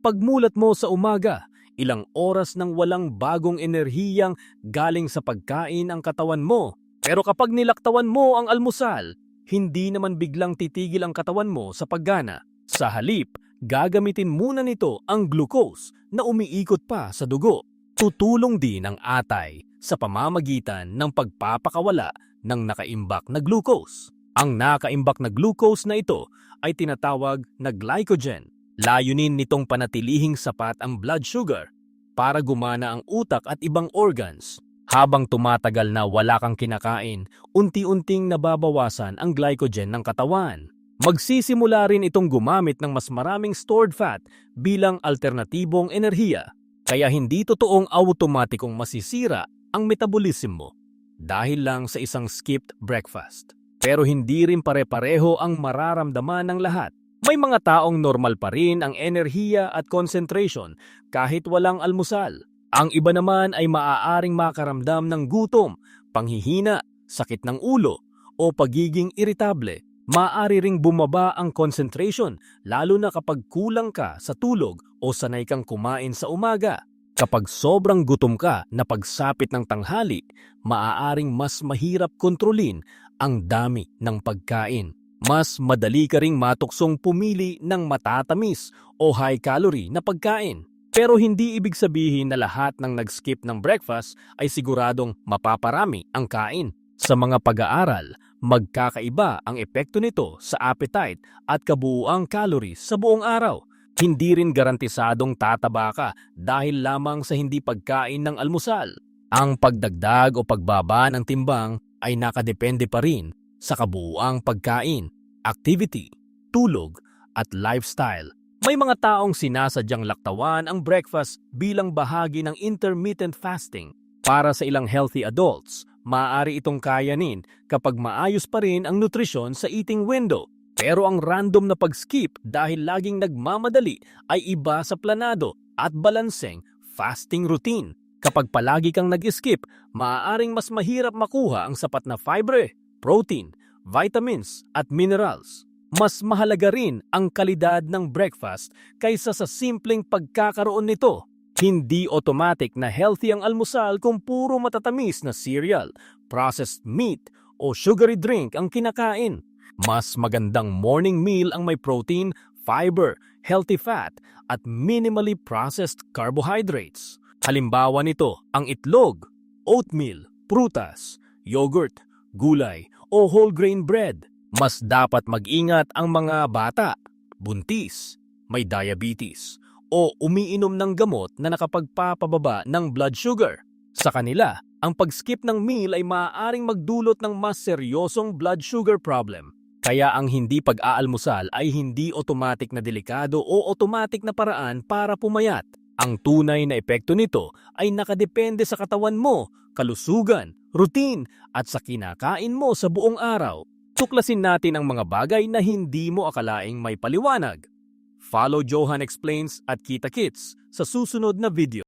Pagmulat mo sa umaga, ilang oras nang walang bagong enerhiyang galing sa pagkain ang katawan mo. Pero kapag nilaktawan mo ang almusal, hindi naman biglang titigil ang katawan mo sa paggana. Sa halip, gagamitin muna nito ang glucose na umiikot pa sa dugo. Tutulong din ang atay sa pamamagitan ng pagpapakawala ng nakaimbak na glucose. Ang nakaimbak na glucose na ito ay tinatawag na glycogen. Layunin nitong panatilihing sapat ang blood sugar para gumana ang utak at ibang organs. Habang tumatagal na wala kang kinakain, unti-unting nababawasan ang glycogen ng katawan. Magsisimula rin itong gumamit ng mas maraming stored fat bilang alternatibong enerhiya. Kaya hindi totoong automatikong masisira ang metabolism mo dahil lang sa isang skipped breakfast. Pero hindi rin pare-pareho ang mararamdaman ng lahat. May mga taong normal pa rin ang enerhiya at concentration kahit walang almusal. Ang iba naman ay maaaring makaramdam ng gutom, panghihina, sakit ng ulo, o pagiging iritable. Maaari ring bumaba ang concentration lalo na kapag kulang ka sa tulog o sanay kang kumain sa umaga. Kapag sobrang gutom ka na pagsapit ng tanghali, maaaring mas mahirap kontrolin ang dami ng pagkain. Mas madali ka ring matuksong pumili ng matatamis o high-calorie na pagkain. Pero hindi ibig sabihin na lahat ng nag-skip ng breakfast ay siguradong mapaparami ang kain. Sa mga pag-aaral, magkakaiba ang epekto nito sa appetite at kabuuang calories sa buong araw. Hindi rin garantisadong tataba ka dahil lamang sa hindi pagkain ng almusal. Ang pagdagdag o pagbaba ng timbang ay nakadepende pa rin sa kabuuang pagkain, activity, tulog, at lifestyle. May mga taong sinasadyang laktawan ang breakfast bilang bahagi ng intermittent fasting. Para sa ilang healthy adults, maaari itong kayanin kapag maayos pa rin ang nutrisyon sa eating window. Pero ang random na pag-skip dahil laging nagmamadali ay iba sa planado at balanseng fasting routine. Kapag palagi kang nag-skip, maaaring mas mahirap makuha ang sapat na fibre, protein, vitamins at minerals. Mas mahalaga rin ang kalidad ng breakfast kaysa sa simpleng pagkakaroon nito. Hindi automatic na healthy ang almusal kung puro matatamis na cereal, processed meat o sugary drink ang kinakain. Mas magandang morning meal ang may protein, fiber, healthy fat at minimally processed carbohydrates. Halimbawa nito ang itlog, oatmeal, prutas, yogurt, gulay o whole grain bread. Mas dapat mag-ingat ang mga bata, buntis, may diabetes o umiinom ng gamot na nakapagpapababa ng blood sugar. Sa kanila, ang pag-skip ng meal ay maaaring magdulot ng mas seryosong blood sugar problem. Kaya ang hindi pag-aalmusal ay hindi automatic na delikado o automatic na paraan para pumayat. Ang tunay na epekto nito ay nakadepende sa katawan mo, kalusugan, routine at sa kinakain mo sa buong araw. Tuklasin natin ang mga bagay na hindi mo akalaing may paliwanag. Follow Johan Explains at Kita Kits sa susunod na video.